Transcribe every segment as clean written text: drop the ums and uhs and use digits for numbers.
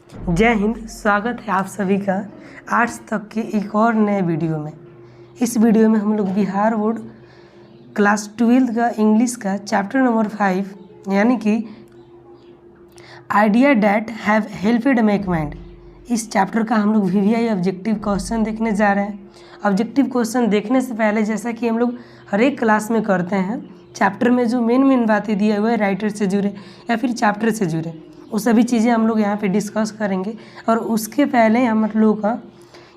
जय हिंद। स्वागत है आप सभी का आर्ट्स तक के एक और नए वीडियो में। इस वीडियो में हम लोग बिहार बोर्ड क्लास 12 का इंग्लिश का चैप्टर नंबर 5 यानी कि idea that have helped make mind, इस चैप्टर का हम लोग वीवीआई ऑब्जेक्टिव क्वेश्चन देखने जा रहे हैं। ऑब्जेक्टिव क्वेश्चन देखने से पहले जैसा कि हम लोग हर एक क्लास में करते हैं, चैप्टर में जो मेन बातें दिए हुए राइटर से जुड़े या फिर चैप्टर से जुड़े वो सभी चीज़ें हम लोग यहाँ पे डिस्कस करेंगे। और उसके पहले हम लोग का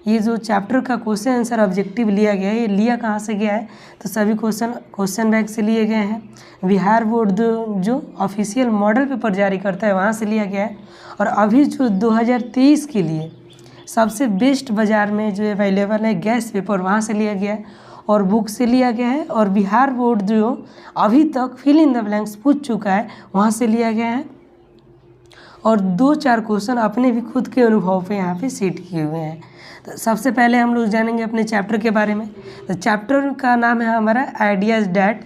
ये जो चैप्टर का क्वेश्चन आंसर ऑब्जेक्टिव लिया गया है, ये लिया कहाँ से गया है तो सभी क्वेश्चन बैंक से लिए गए हैं। बिहार बोर्ड जो ऑफिशियल मॉडल पेपर जारी करता है वहाँ से लिया गया है। और अभी जो 2023 के लिए सबसे बेस्ट बाज़ार में जो अवेलेबल है गैस पेपर, वहाँ से लिया गया है और बुक से लिया गया है। और बिहार बोर्ड जो अभी तक फिल इन द ब्लैंक्स पूछ चुका है वहाँ से लिया गया है। और 2-4 क्वेश्चन अपने भी खुद के अनुभव पे यहाँ पे सेट किए हुए हैं। तो सबसे पहले हम लोग जानेंगे अपने चैप्टर के बारे में। तो चैप्टर का नाम है हमारा आइडियाज़ डैट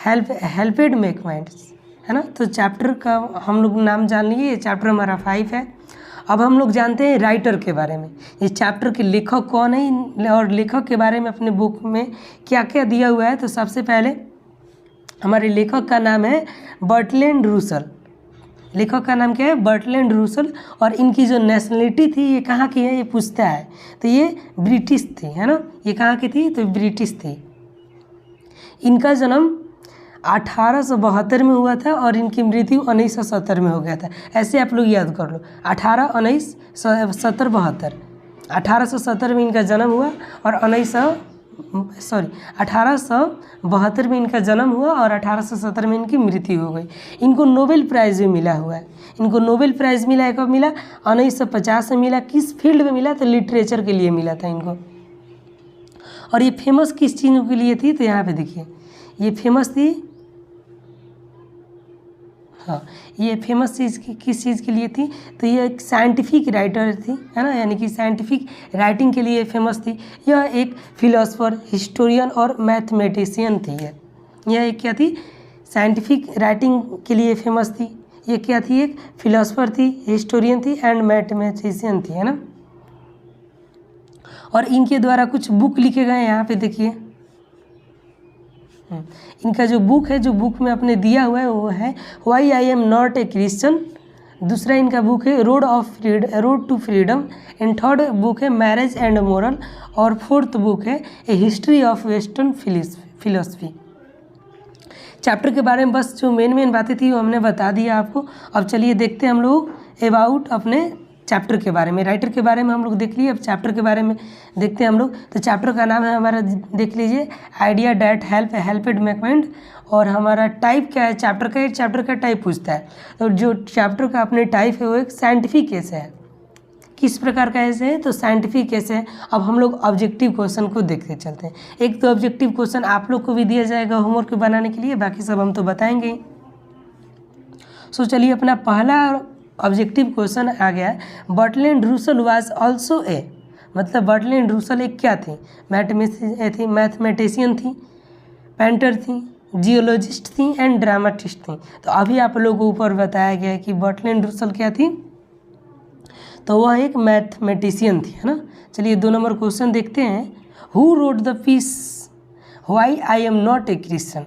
हेल्पेड मेक माइंड्स, है ना। तो चैप्टर का हम लोग नाम जान लिए, ये चैप्टर हमारा 5 है। अब हम लोग जानते हैं राइटर के बारे में, ये चैप्टर के लेखक कौन है और लेखक के बारे में अपने बुक में क्या क्या दिया हुआ है। तो सबसे पहले हमारे लेखक का नाम है बर्टलैंड रूसल। लेखक का नाम क्या है? बर्टलैंड रूसल। और इनकी जो नेशनलिटी थी ये कहाँ की है ये पूछता है, तो ये ब्रिटिश थी, है ना। ये कहाँ की थी? तो ब्रिटिश थी। इनका जन्म 1872 में हुआ था और इनकी मृत्यु 1970 में हो गया था। ऐसे आप लोग याद कर लो, 1870 1870 में इनका जन्म हुआ और 1872 में इनका जन्म हुआ और 1870 में इनकी मृत्यु हो गई। इनको नोबेल प्राइज़ भी मिला हुआ है। इनको नोबेल प्राइज़ मिला है, कब मिला? 1950 में मिला। किस फील्ड में मिला? तो लिटरेचर के लिए मिला था इनको। और ये फेमस किस चीज़ के लिए थी? तो यहाँ पे देखिए, ये फेमस थी, हाँ, ये फेमस चीज़ किस चीज़ के लिए थी? तो ये एक साइंटिफिक राइटर थी, है ना, यानी कि साइंटिफिक राइटिंग के लिए फेमस थी। यह एक फिलोसफर, हिस्टोरियन और मैथमेटिशियन थी। यह एक क्या थी? साइंटिफिक राइटिंग के लिए फेमस थी। ये क्या थी? एक फिलोसफर थी, हिस्टोरियन थी एंड मैथमेटिशियन थी, है ना। और इनके द्वारा कुछ बुक लिखे गए हैं, यहाँ पे देखिए। इनका जो बुक है, जो बुक में अपने दिया हुआ है वो है why I am not a Christian. दूसरा इनका बुक है road to freedom. And third book है मैरिज एंड मोरल। और फोर्थ बुक है a history of western philosophy. Chapter के बारे में बस जो मेन बातें थी वो हमने बता दिया आपको। अब चलिए देखते हैं हम लोग अबाउट अपने चैप्टर के बारे में। राइटर के बारे में हम लोग देख लिए, अब चैप्टर के बारे में देखते हैं हम लोग। तो चैप्टर का नाम है हमारा, देख लीजिए, आइडिया डैट हेल्पेड मेक माइंड। और हमारा टाइप क्या है चैप्टर का? चैप्टर का टाइप पूछता है। तो जो चैप्टर का अपने टाइप है वो एक साइंटिफिक ऐसे है। किस प्रकार का ऐसे है? तो साइंटिफिक ऐसे है। अब हम लोग ऑब्जेक्टिव क्वेश्चन को देखते चलते हैं। एक तो ऑब्जेक्टिव क्वेश्चन आप लोग को भी दिया जाएगा होमवर्क बनाने के लिए, बाकी सब हम तो बताएंगे। सो चलिए, अपना पहला ऑब्जेक्टिव क्वेश्चन आ गया। बर्टलैंड रूसल वाज आल्सो ए, मतलब बर्टलैंड रूसल एक क्या थी? मैथमेटिशियन थी, पेंटर थी, जियोलॉजिस्ट थी एंड ड्रामाटिस्ट थी। तो अभी आप लोगों को ऊपर बताया गया है कि बर्टलैंड रूसल क्या थी? तो वह एक मैथमेटिशियन थी, है ना। चलिए 2 नंबर क्वेश्चन देखते हैं। Who wrote the piece why I am not a Christian.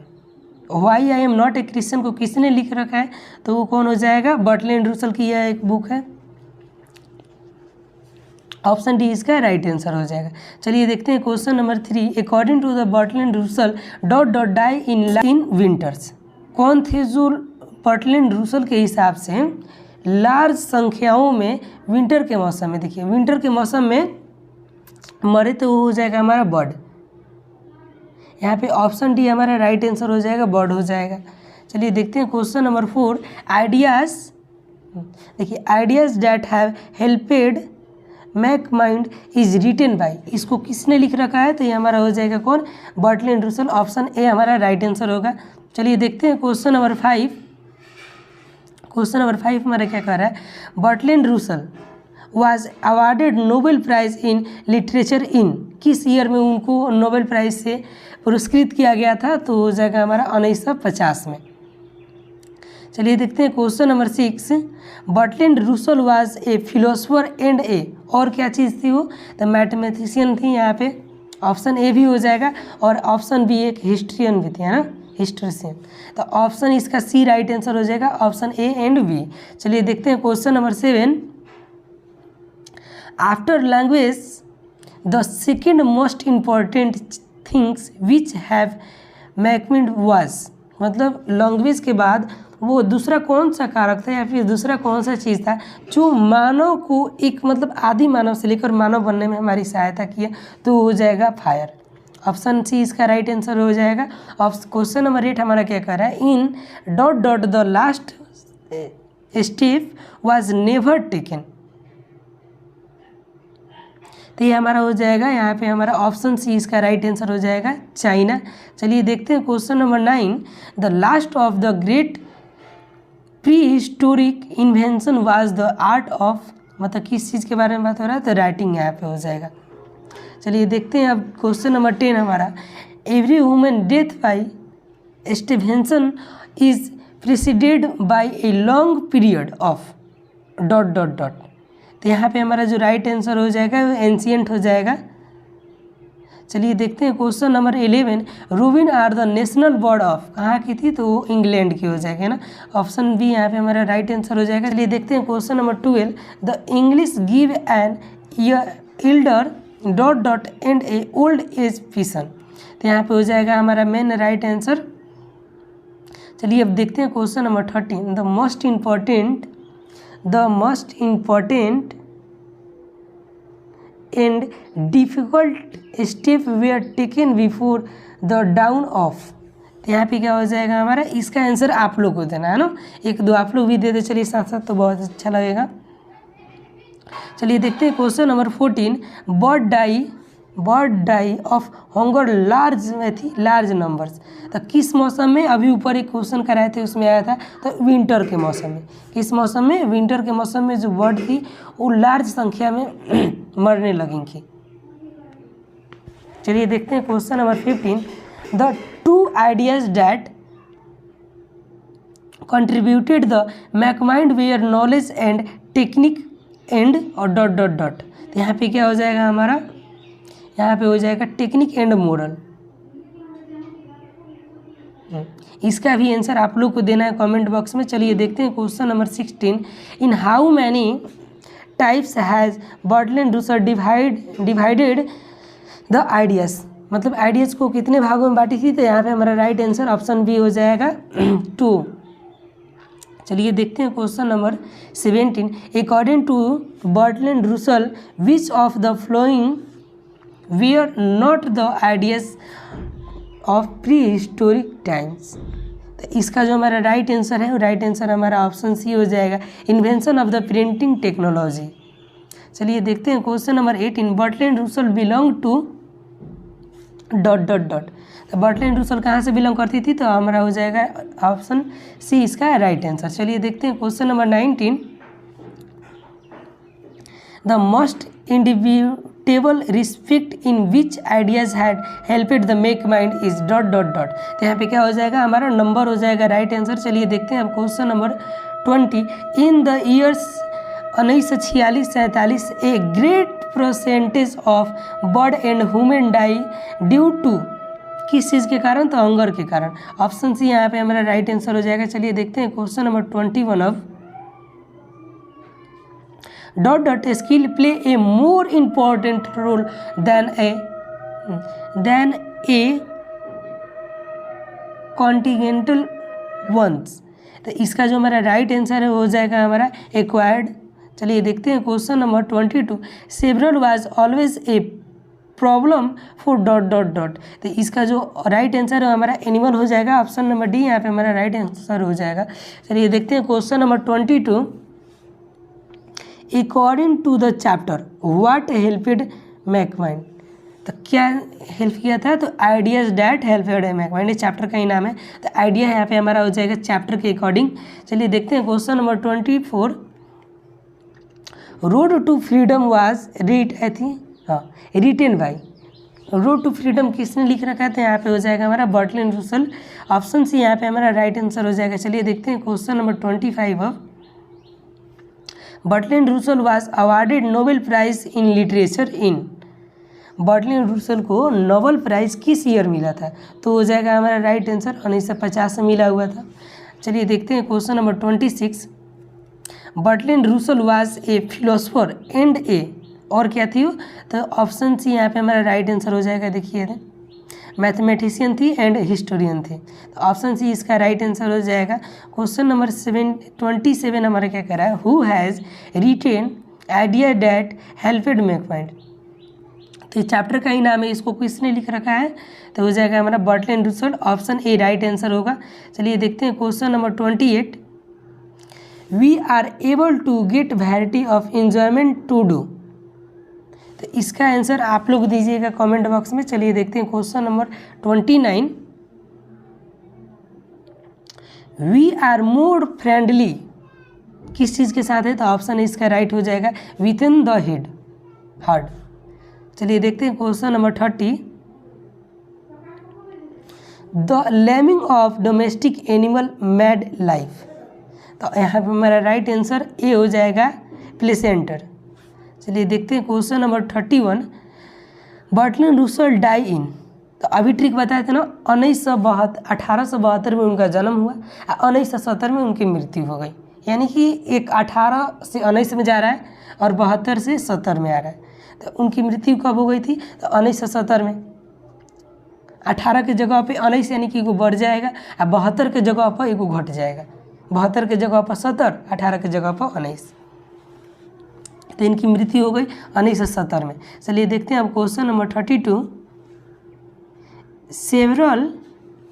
Why I am not a Christian को किसने लिख रखा है? तो वो कौन हो जाएगा? बर्टलैंड रूसल की यह एक बुक है। ऑप्शन डी इसका राइट आंसर हो जाएगा। चलिए देखते हैं question number 3। According to the Bertrand Russell die in winters. कौन थे जो बर्टलैंड रूसल के हिसाब से लार्ज संख्याओं में विंटर के मौसम में, देखिए विंटर के मौसम में मरे, तो वो हो जाएगा हमारा बर्ड। यहाँ पे ऑप्शन डी हमारा राइट आंसर हो जाएगा, बर्ड हो जाएगा। चलिए देखते हैं क्वेश्चन नंबर 4। आइडियाज़, देखिए ideas that have helped make mind is written by, इसको किसने लिख रखा है? तो ये हमारा हो जाएगा कौन? बर्टलैंड रूसल। ऑप्शन ए हमारा राइट आंसर होगा। चलिए देखते हैं क्वेश्चन नंबर 5। क्वेश्चन नंबर 5 हमारा क्या कह रहा है? बर्टलैंड Russell was awarded Nobel prize in literature इन, किस ईयर में उनको नोबेल प्राइज़ से पुरस्कृत किया गया था? तो हो जाएगा हमारा 1950 में। चलिए देखते हैं question number 6। बर्टलैंड Russell was a philosopher and ए, और क्या चीज़ थी वो? तो मैथमेटिशियन थी। यहाँ पे ऑप्शन ए भी हो जाएगा और ऑप्शन बी एक हिस्ट्रियन भी थी, है ना, हिस्ट्रियन। तो ऑप्शन इसका सी राइट आंसर हो जाएगा, ऑप्शन ए एंड बी। चलिए देखते हैं question number 7। After language the second most important things which have mankind was, मतलब लैंग्वेज के बाद वो दूसरा कौन सा कारक था या फिर दूसरा कौन सा चीज़ था जो मानव को एक मतलब आदि मानव से लेकर मानव बनने में हमारी सहायता की है? तो हो जाएगा फायर। ऑप्शन सी इसका राइट आंसर हो जाएगा। क्वेश्चन नंबर 8 हमारा क्या कर रहा है? In dot dot the last step was never taken. तो ये हमारा हो जाएगा यहाँ पे हमारा ऑप्शन सी इसका राइट आंसर हो जाएगा, चाइना। चलिए देखते हैं question number 9। The last of the great pre historic invention was the art of, मतलब किस चीज़ के बारे में बात हो रहा है? तो राइटिंग यहाँ पे हो जाएगा। चलिए देखते हैं अब क्वेश्चन नंबर 10 हमारा। Every human death by Stevenson is preceded by a long period of dot dot dot. तो यहाँ पे हमारा जो राइट आंसर हो जाएगा वो एंशिएंट हो जाएगा। चलिए देखते हैं question number 11। Robin are the national bird of, कहाँ की थी? तो वो इंग्लैंड की हो जाएगी, है ना, ऑप्शन बी यहाँ पे हमारा राइट आंसर हो जाएगा। चलिए देखते हैं question number 12। The English give an elder dot dot and a old age pension. तो यहाँ पे हो जाएगा हमारा मेन राइट आंसर। चलिए अब देखते हैं question number 13। The most important and difficult step where taken before the down of. तो यहाँ पे क्या हो जाएगा हमारा? इसका आंसर आप लोग को देना है ना, एक दो आप लोग भी दे दे चलिए साथ साथ, तो बहुत अच्छा लगेगा। चलिए देखते हैं question number 14। Bird die of hunger large numbers. तो किस मौसम में? अभी ऊपर एक क्वेश्चन कराए थे उसमें आया था, तो विंटर के मौसम में। किस मौसम में? विंटर के मौसम में जो बर्ड थी वो लार्ज संख्या में मरने लगेंगी। चलिए देखते हैं question number 15। The two ideas that contributed the mankind were knowledge and technique and और डॉट डॉट डॉट। तो यहाँ पे क्या हो जाएगा हमारा? यहाँ पे हो जाएगा टेक्निक एंड मोरल। इसका भी आंसर आप लोग को देना है कमेंट बॉक्स में। चलिए देखते हैं question number 16। In how many types has Bertrand Russell divided the ideas, मतलब आइडियाज़ को कितने भागों में बांटी थी? तो यहाँ पे हमारा राइट आंसर ऑप्शन बी हो जाएगा 2। चलिए देखते हैं question number 17। According to Bertrand Russell which of the following were not the ideas of prehistoric times. तो इसका जो हमारा राइट आंसर है वो राइट आंसर हमारा ऑप्शन सी हो जाएगा, invention of the printing technology. चलिए देखते हैं question number 18। Bertrand Russell belong to dot dot dot. तो बर्टलैंड रूसल कहाँ से बिलोंग करती थी? तो हमारा हो जाएगा ऑप्शन सी इसका राइट आंसर। चलिए देखते हैं question number 19। The most inevitable respect in which ideas had helped the make mind is dot dot dot. तो यहाँ पे क्या हो जाएगा हमारा? नंबर हो जाएगा राइट आंसर। चलिए देखते हैं अब question number 20। In the years 1946-47 a great percentage of bird and human die due to, किस चीज़ के कारण? तो हंगर के कारण। ऑप्शन सी यहाँ पे हमारा राइट आंसर हो जाएगा। चलिए देखते हैं question number 21 of dot dot skill play a more important role than a continental ones. तो इसका जो हमारा राइट आंसर है वो हो जाएगा हमारा एक्वायर्ड। चलिए देखते हैं question number 22। Several was always a problem for dot dot dot. तो इसका जो राइट आंसर है हमारा एनिमल हो जाएगा, ऑप्शन नंबर डी यहाँ पे हमारा राइट आंसर हो जाएगा। चलिए देखते हैं question number 22। According to the chapter what helped mankind. तो क्या हेल्प किया था? तो आइडियाज डैट हेल्पेड मैकमाइंड, ये चैप्टर का ही नाम है। तो आइडिया यहाँ पे हमारा हो जाएगा चैप्टर के अकॉर्डिंग। चलिए देखते हैं question number 24। Road to freedom was written by. Road to freedom किसने लिख रखा है, तो यहाँ पे हो जाएगा हमारा बर्टलैंड रूसल। ऑप्शन सी यहाँ पे हमारा राइट आंसर हो जाएगा। चलिए देखते हैं क्वेश्चन नंबर 25 अब। Bertrand Russell was awarded Nobel prize in literature in. Bertrand Russell को नोबेल प्राइज किस ईयर मिला था, तो हो जाएगा हमारा राइट आंसर 1950 में मिला हुआ था। चलिए देखते हैं question number 26। बर्टलैंड Russell was a philosopher and ए, और क्या थी वो, तो ऑप्शन सी यहाँ पे हमारा राइट आंसर हो जाएगा। देखिए मैथमेटिशियन थी एंड हिस्टोरियन थे, तो ऑप्शन सी इसका राइट आंसर हो जाएगा। क्वेश्चन नंबर 27 हमारा क्या करा है, who has written idea that helped mankind. तो चैप्टर का ही नाम है, इसको किसने लिख रखा है, तो हो जाएगा हमारा बर्टलैंड रूसल। ऑप्शन ए राइट आंसर होगा। चलिए देखते हैं question number 28। We are able to get variety of enjoyment to do, तो इसका आंसर आप लोग दीजिएगा कमेंट बॉक्स में। चलिए देखते हैं question number 29। We are more friendly किस चीज़ के साथ है, तो ऑप्शन इसका राइट हो जाएगा with in the head heart. चलिए देखते हैं question number 30। The lemming of domestic animal made life, तो यहाँ पे हमारा राइट आंसर ए हो जाएगा प्लेसेंटर। चलिए देखते हैं क्वेश्चन नंबर 31। बर्टलैंड रूसल डाई इन, तो अभी ट्रिक बताए थे ना, 1872 में उनका जन्म हुआ, 1970 में उनकी मृत्यु हो गई। यानी कि एक 18 से 19 में जा रहा है और 72 से 70 में आ रहा है। तो उनकी मृत्यु कब हो गई थी, तो 1970 में। 18 के जगह पे 19 यानी कि एगो बढ़ जाएगा, और 72 के जगह पर एगो घट जाएगा। 72 के जगह पर 70, 18 के जगह पर 19, तो इनकी मृत्यु हो गई 1970 में। चलिए देखते हैं अब question number 32। Several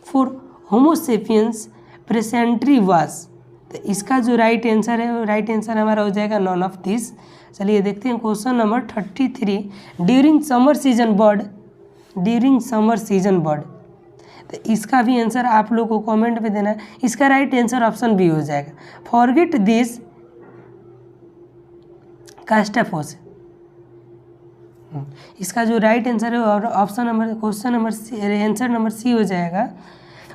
for homo sapiens presently was, तो इसका जो राइट आंसर है, वो राइट आंसर हमारा हो जाएगा नॉन ऑफ दिस। चलिए देखते हैं question number 33। During summer season bird, during summer season bird, तो इसका भी आंसर आप लोग को कमेंट में देना है। इसका राइट आंसर ऑप्शन बी हो जाएगा, फॉरगेट दिस कास्टाफोस। इसका जो राइट आंसर है और option number question number C, answer number C हो जाएगा।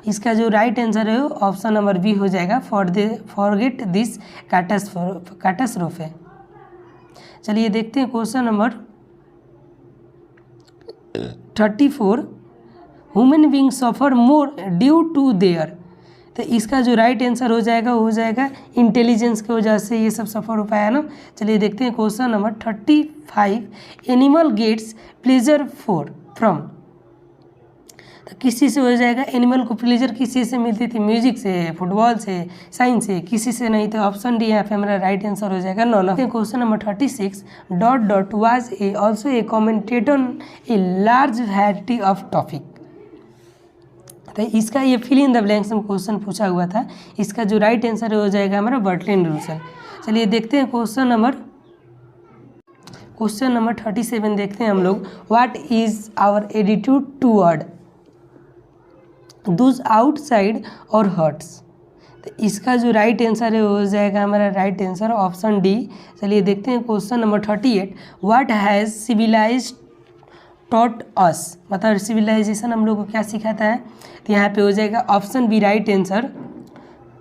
इसका जो राइट आंसर है वो ऑप्शन नंबर बी हो जाएगा, फॉरगेट दिस कैटास्ट्रोफे। चलिए देखते हैं question number 34। Human being suffer more due to their, तो इसका जो राइट आंसर हो जाएगा वो हो जाएगा इंटेलिजेंस की वजह से ये सब सफ़र हो पाया ना। चलिए देखते हैं question number 35। Animal gets pleasure from, तो किस चीज़ से हो जाएगा, एनिमल को प्लेजर किस चीज़ से मिलती थी, म्यूजिक से, फुटबॉल से, साइंस से, किसी से नहीं, तो ऑप्शन डी यहाँ पे हमारा राइट आंसर हो जाएगा none of. Question number 36। Dot dot was a also a commentator on a large variety of topic, तो इसका ये फिल इन द ब्लैंक्स में क्वेश्चन पूछा हुआ था। इसका जो राइट आंसर हो जाएगा हमारा बर्टलैंड रूसल। चलिए देखते हैं क्वेश्चन नंबर 37 देखते हैं हम लोग। What is our attitude toward those outside our herds, तो इसका जो राइट आंसर है वो हो जाएगा हमारा राइट आंसर ऑप्शन डी। चलिए देखते हैं question number 38। What has civilized taught us, मतलब सिविलाइजेशन हम लोग को क्या सिखाता है, तो यहाँ पे हो जाएगा option B right answer,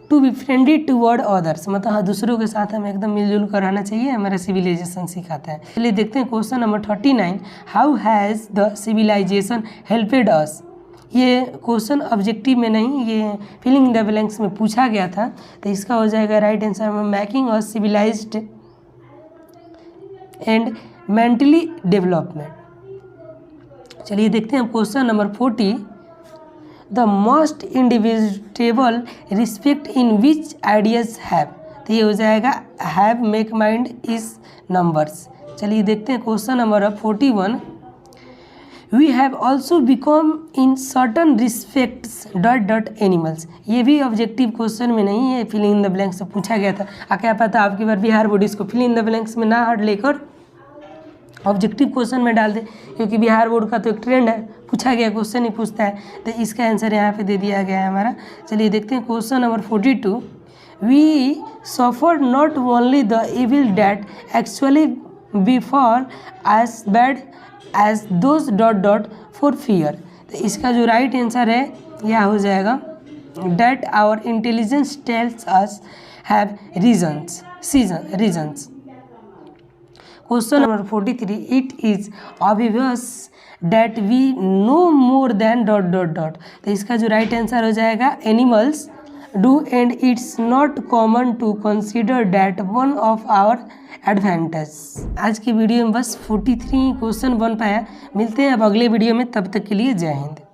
to be friendly toward others, मतलब हाँ दूसरों के साथ हमें एकदम मिलजुल कर रहना चाहिए, हमारा सिविलाइजेशन सिखाता है। चलिए देखते हैं question number 39। How has the civilization helped us, ये क्वेश्चन ऑब्जेक्टिव में नहीं, ये फिलिंग द ब्लैंक्स में पूछा गया था, तो इसका हो जाएगा right answer making us civilized and mentally development. चलिए देखते हैं question number 40। The most individual respect in which ideas have, तो ये हो जाएगा have make mind is numbers. चलिए देखते हैं question number 41। We have also become in certain respects dot dot animals, ये भी ऑब्जेक्टिव क्वेश्चन में नहीं है, फिल इन द ब्लैंक्स से पूछा गया था। क्या पता आपकी बार बिहार बोर्ड इसको फिल इन द ब्लैंक्स में ना हट लेकर ऑब्जेक्टिव क्वेश्चन में डाल दे, क्योंकि बिहार बोर्ड का तो एक ट्रेंड है, पूछा गया क्वेश्चन ही पूछता है, तो इसका आंसर यहाँ पे दे दिया गया है हमारा। चलिए देखते हैं question number 42। We suffer not only the evil that actually before as bad as those dot dot for fear. तो इसका जो राइट आंसर है यह हो जाएगा that our intelligence tells us have reasons. Question number 43, it is obvious that we know more than dot dot dot. तो इसका जो राइट आंसर हो जाएगा animals do and it's not common to consider that one of our advantage. आज की video में बस 43 question बन पाया। मिलते हैं अब अगले वीडियो में, तब तक के लिए जय हिंद।